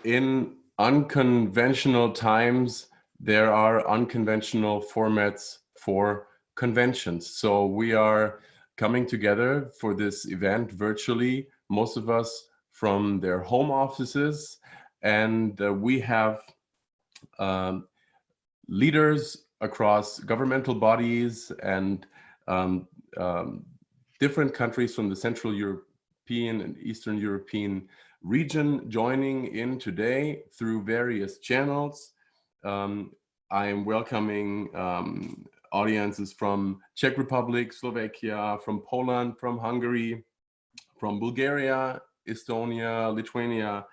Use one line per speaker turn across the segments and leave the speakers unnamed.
In unconventional times, there are unconventional formats for conventions. So we are coming together for this event virtually, most of us from their home offices, and we have um, leaders across governmental bodies and um, um, different countries from the Central European and Eastern European region joining in today through various channels. I am welcoming audiences from Czech Republic, Slovakia, from Poland, from Hungary, from Bulgaria, Estonia, Lithuania,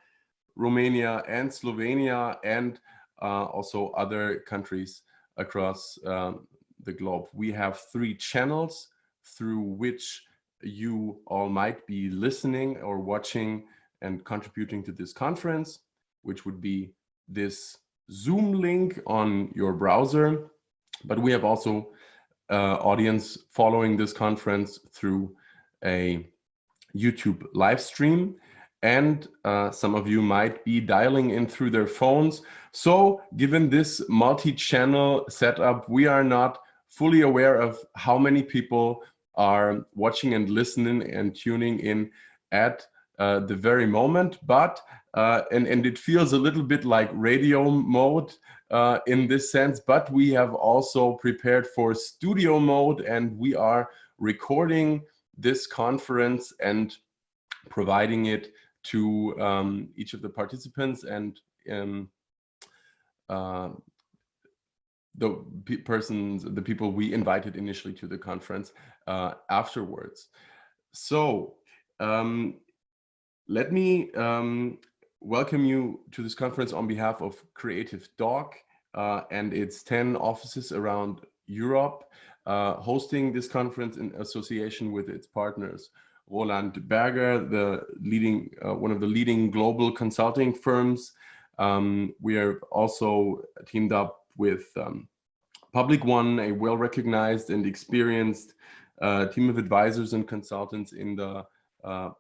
Romania, and Slovenia, and also other countries across the globe. We have 3 channels through which you all might be listening or watching and contributing to this conference, which would be this Zoom link on your browser. But we have also audience following this conference through a YouTube live stream. And some of you might be dialing in through their phones. So given this multi-channel setup, we are not fully aware of how many people are watching and listening and tuning in at the very moment, but and it feels a little bit like radio mode in this sense, but we have also prepared for studio mode, and we are recording this conference and providing it to each of the participants and the people we invited initially to the conference afterwards. So let me welcome you to this conference on behalf of Creative Dog and its 10 offices around Europe, hosting this conference in association with its partners. Roland Berger, the leading, one of the leading global consulting firms. We are also teamed up with Public One, a well-recognized and experienced team of advisors and consultants in the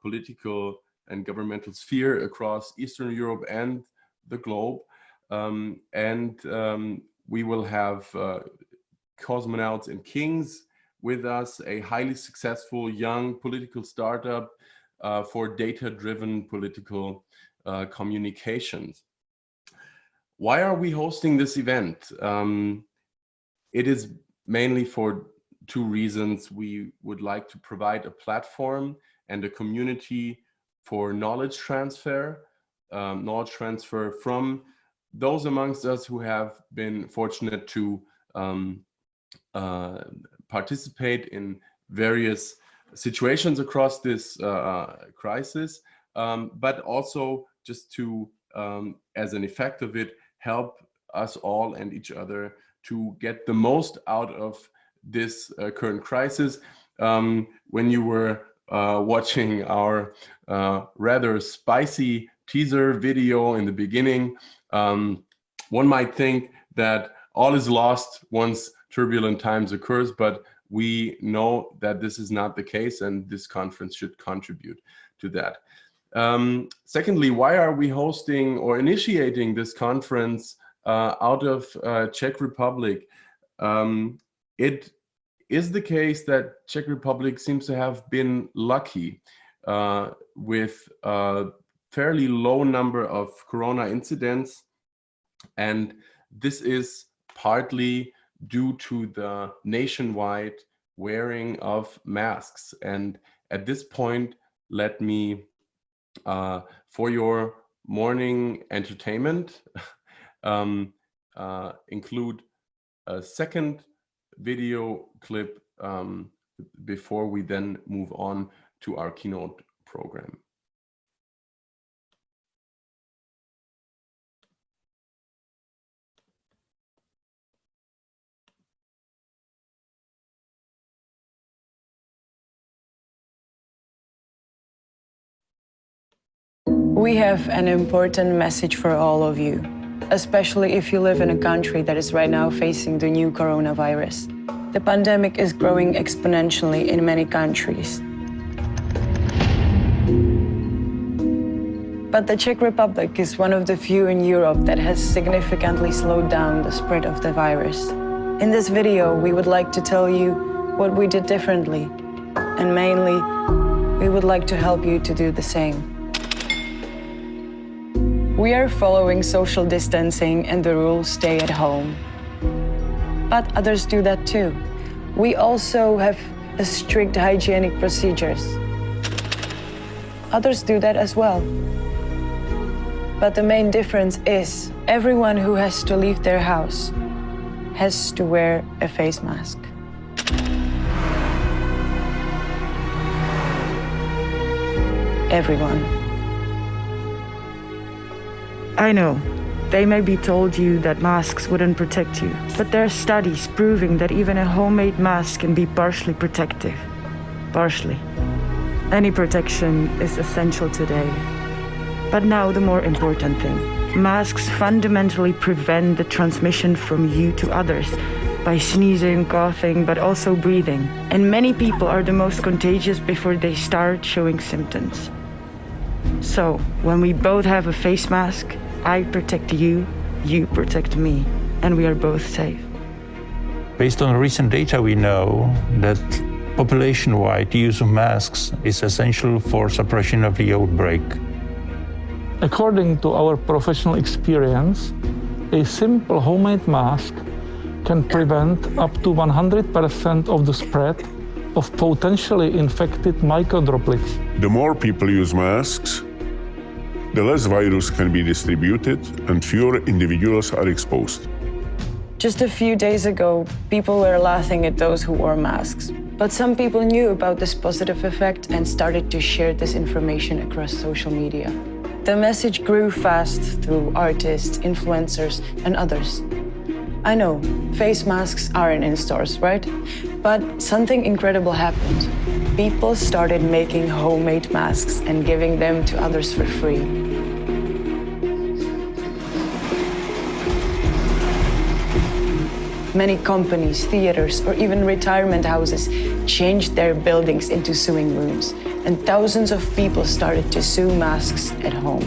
political and governmental sphere across Eastern Europe and the globe. We will have Cosmonauts and Kings with us, a highly successful young political startup for data-driven political communications. Why are we hosting this event? It is mainly for 2 reasons. We would like to provide a platform and a community for knowledge transfer from those amongst us who have been fortunate to participate in various situations across this crisis, but also just to, as an effect of it, help us all and each other to get the most out of this current crisis. When you were watching our rather spicy teaser video in the beginning, one might think that all is lost once turbulent times occurs, but we know that this is not the case, and this conference should contribute to that. Secondly, why are we hosting or initiating this conference out of Czech Republic? It is the case that Czech Republic seems to have been lucky with a fairly low number of corona incidents, and this is partly due to the nationwide wearing of masks. And at this point, let me, for your morning entertainment, include a second video clip before we then move on to our keynote program.
We have an important message for all of you, especially if you live in a country that is right now facing the new coronavirus. The pandemic is growing exponentially in many countries. But the Czech Republic is one of the few in Europe that has significantly slowed down the spread of the virus. In this video, we would like to tell you what we did differently, and mainly, we would like to help you to do the same. We are following social distancing and the rule stay at home. But others do that too. We also have strict hygienic procedures. Others do that as well. But the main difference is everyone who has to leave their house has to wear a face mask. Everyone. I know, they may be told you that masks wouldn't protect you, but there are studies proving that even a homemade mask can be partially protective. Partially. Any protection is essential today. But now the more important thing. Masks fundamentally prevent the transmission from you to others by sneezing, coughing, but also breathing. And many people are the most contagious before they start showing symptoms. So, when we both have a face mask, I protect you, you protect me, and we are both safe.
Based on recent data, we know that population-wide use of masks is essential for suppression of the outbreak.
According to our professional experience, a simple homemade mask can prevent up to 100% of the spread of potentially infected microdroplets.
The more people use masks, the less virus can be distributed and fewer individuals are exposed.
Just a few days ago, people were laughing at those who wore masks. But some people knew about this positive effect and started to share this information across social media. The message grew fast through artists, influencers, and others. I know, face masks aren't in stores, right? But something incredible happened. People started making homemade masks and giving them to others for free. Many companies, theaters, or even retirement houses changed their buildings into sewing rooms, and thousands of people started to sew masks at home.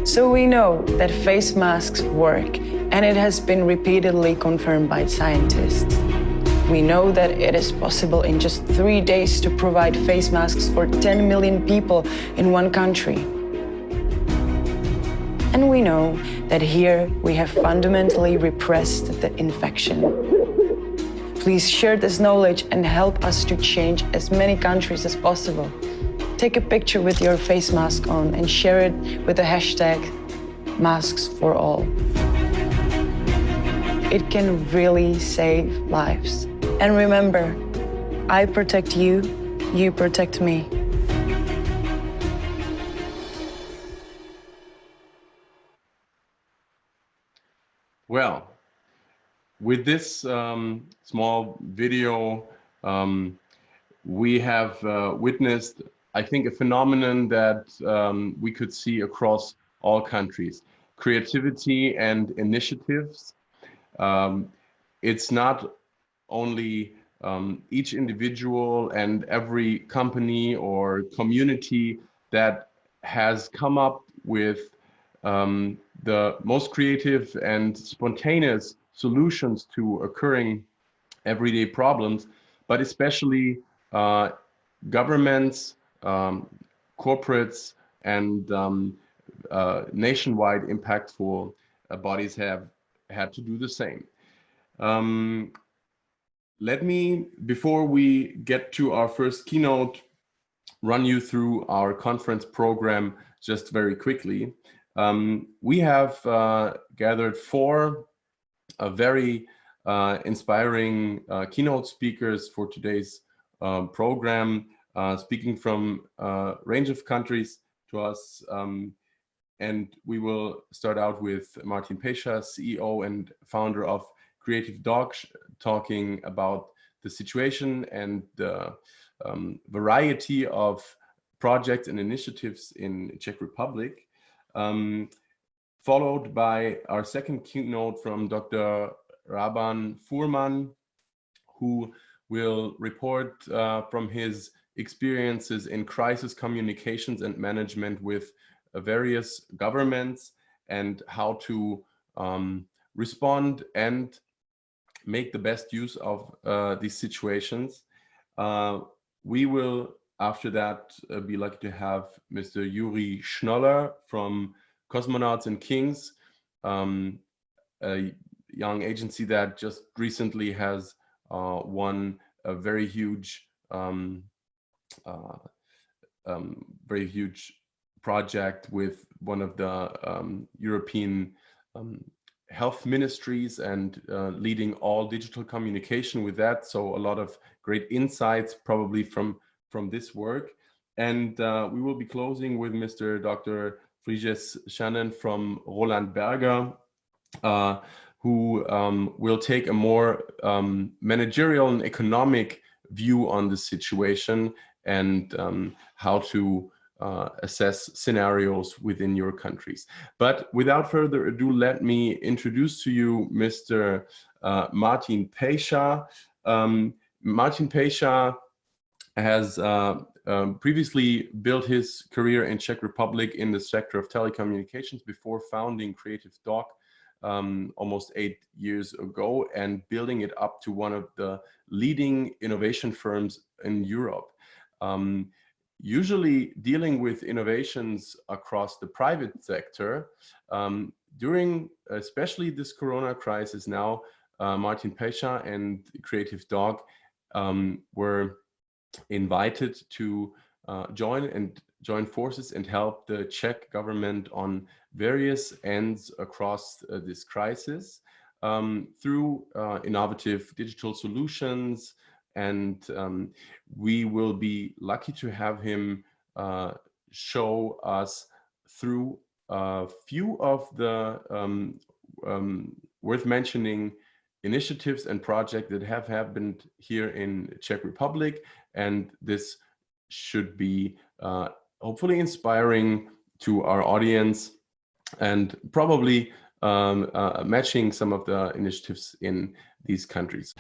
So we know that face masks work, and it has been repeatedly confirmed by scientists. We know that it is possible in just 3 days to provide face masks for 10 million people in one country. And we know that here we have fundamentally repressed the infection. Please share this knowledge and help us to change as many countries as possible. Take a picture with your face mask on and share it with the hashtag #MasksForAll. It can really save lives. And remember, I protect you, you protect me.
Well, with this small video, we have witnessed, I think, a phenomenon that we could see across all countries. Creativity and initiatives. It's not only each individual and every company or community that has come up with the most creative and spontaneous solutions to occurring everyday problems, but especially governments, corporates, and nationwide impactful bodies have had to do the same. Let me, before we get to our first keynote, run you through our conference program just very quickly. We have gathered 4 very inspiring keynote speakers for today's program, speaking from a range of countries to us. And we will start out with Martin Pescha, CEO and founder of Creative Dog, talking about the situation and the variety of projects and initiatives in Czech Republic. Followed by our second keynote from Dr. Raban Furman, who will report from his experiences in crisis communications and management with various governments and how to respond and make the best use of these situations. We will, after that, be lucky to have Mr. Yuri Schnoller from Cosmonauts and Kings, a young agency that just recently has won a very huge project with one of the European health ministries and leading all digital communication with that. So a lot of great insights probably from this work. And we will be closing with Mr. Dr. Frijes Shannon from Roland Berger, who will take a more managerial and economic view on the situation and how to assess scenarios within your countries. But without further ado, let me introduce to you Mr. Martin Pejsa. Martin Pejsa has previously built his career in Czech Republic in the sector of telecommunications before founding Creative Dog almost 8 years ago and building it up to one of the leading innovation firms in Europe. Usually dealing with innovations across the private sector, during especially this Corona crisis now, Martin Pejsa and Creative Dog were invited to join forces and help the Czech government on various ends across this crisis through innovative digital solutions. And we will be lucky to have him show us through a few of the worth mentioning initiatives and projects that have happened here in Czech Republic. And this should be hopefully inspiring to our audience and probably matching some of the initiatives in these countries.